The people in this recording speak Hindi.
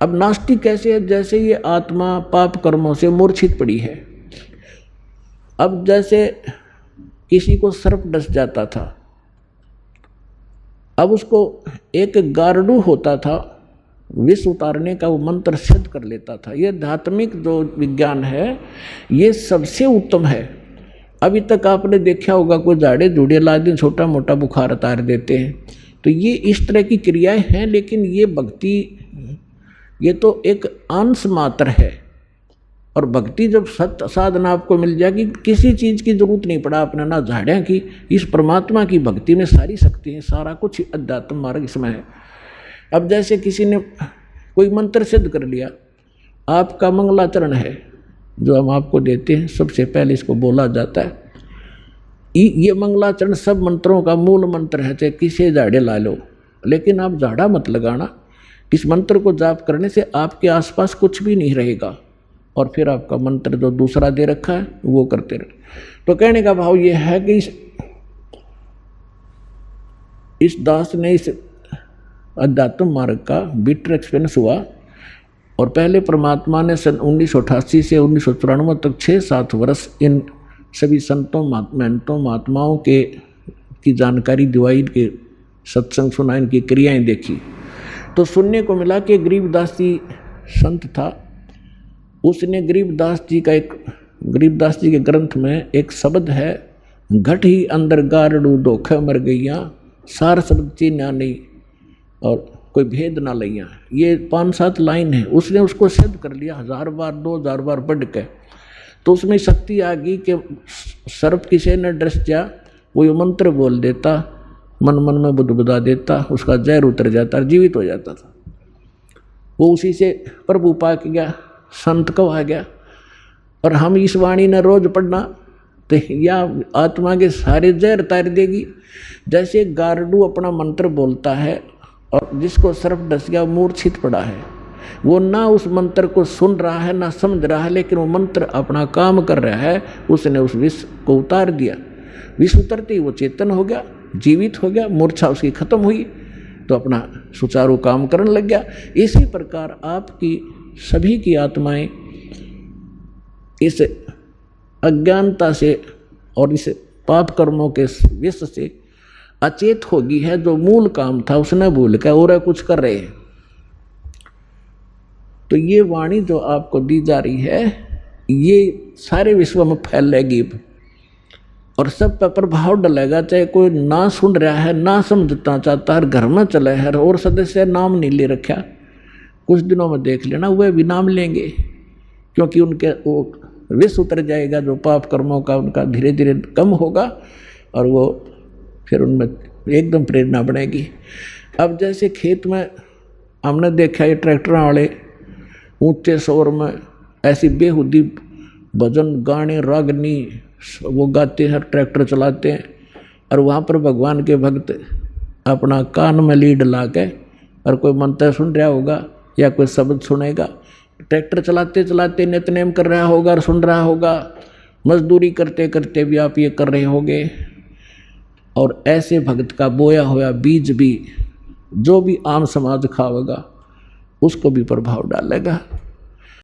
अब नास्तिक कैसे है? जैसे ये आत्मा पाप कर्मों से मूर्छित पड़ी है। अब जैसे किसी को सर्प डस जाता था, अब उसको एक गारडू होता था, विष उतारने का वो मंत्र सिद्ध कर लेता था। ये आध्यात्मिक जो विज्ञान है ये सबसे उत्तम है। अभी तक आपने देखा होगा कोई झाड़े झूड़े ला दिन छोटा मोटा बुखार उतार देते हैं, तो ये इस तरह की क्रियाएं हैं। लेकिन ये भक्ति ये तो एक अंश मात्र है। और भक्ति जब सत्य साधना आपको मिल जाएगी, किसी चीज़ की जरूरत नहीं पड़ा आपने, ना झाड़ियाँ की। इस परमात्मा की भक्ति में सारी शक्ति है, सारा कुछ अध्यात्म मार्ग इसमें है। अब जैसे किसी ने कोई मंत्र सिद्ध कर लिया, आपका मंगलाचरण है जो हम आपको देते हैं, सबसे पहले इसको बोला जाता है। ये मंगलाचरण सब मंत्रों का मूल मंत्र है, चाहे किसी झाड़े ला लो, लेकिन आप झाड़ा मत लगाना। इस मंत्र को जाप करने से आपके आसपास कुछ भी नहीं रहेगा, और फिर आपका मंत्र जो दूसरा दे रखा है वो करते रहे। तो कहने का भाव ये है कि इस दास ने इस अध्यात्म मार्ग का बिटर एक्सपीरियंस हुआ। और पहले परमात्मा ने सन 1988 से 1994 तक 6-7 वर्ष इन सभी संतों महंतों महात्माओं की जानकारी दिवाई, के सत्संग सुना, इनकी क्रियाएं देखी। तो सुनने को मिला कि गरीबदास जी संत था, उसने गरीबदास जी के ग्रंथ में एक शब्द है, घट ही अंदर गारड़ू धोखे मर गईया, सार शब्द चीन्या नहीं और कोई भेद ना लैया। ये 5-7 लाइन है, उसने उसको सिद्ध कर लिया 1000 बार 2000 बार पढ़ के। तो उसमें शक्ति आ गई कि सर्प किसे न डस जा, वो ये मंत्र बोल देता, मन मन में बुदबुदा देता, उसका जहर उतर जाता, जीवित हो जाता था। वो उसी से प्रभु पा के गया, संत को आ गया। और हम इस वाणी ने रोज पढ़ना तो या आत्मा के सारे जहर तार देगी। जैसे गारडू अपना मंत्र बोलता है और जिसको सर्प डस गया, मूर्छित पड़ा है, वो ना उस मंत्र को सुन रहा है ना समझ रहा है, लेकिन वो मंत्र अपना काम कर रहा है। उसने उस विष को उतार दिया, विष उतरते ही वो चेतन हो गया, जीवित हो गया, मूर्छा उसकी खत्म हुई, तो अपना सुचारू काम करने लग गया। इसी प्रकार आपकी सभी की आत्माएं इस अज्ञानता से और इस पाप कर्मों के विष से अचेत होगी है। जो मूल काम था उसने भूल कर और कुछ कर रहे हैं। तो ये वाणी जो आपको दी जा रही है, ये सारे विश्व में फैलेगी और सब पर प्रभाव डलेगा। चाहे कोई ना सुन रहा है, ना समझना चाहता है, घर में चले है और सदस्य नाम नहीं ले रखा, कुछ दिनों में देख लेना वह भी नाम लेंगे, क्योंकि उनके वो विष उतर जाएगा, जो पाप कर्मों का उनका धीरे धीरे कम होगा और वो फिर उनमें एकदम प्रेरणा बनेगी। अब जैसे खेत में हमने देखा ये ट्रैक्टर वाले ऊंचे शोर में ऐसी बेहुदी भजन गाने रागनी वो गाते हैं, ट्रैक्टर चलाते हैं, और वहाँ पर भगवान के भक्त अपना कान में लीड ला के और कोई मंत्र सुन रहा होगा या कोई शब्द सुनेगा, ट्रैक्टर चलाते चलाते नित्यनेम कर रहा होगा और सुन रहा होगा, मजदूरी करते करते भी आप ये कर रहे होगे। और ऐसे भक्त का बोया हुआ बीज भी जो भी आम समाज खावेगा उसको भी प्रभाव डालेगा।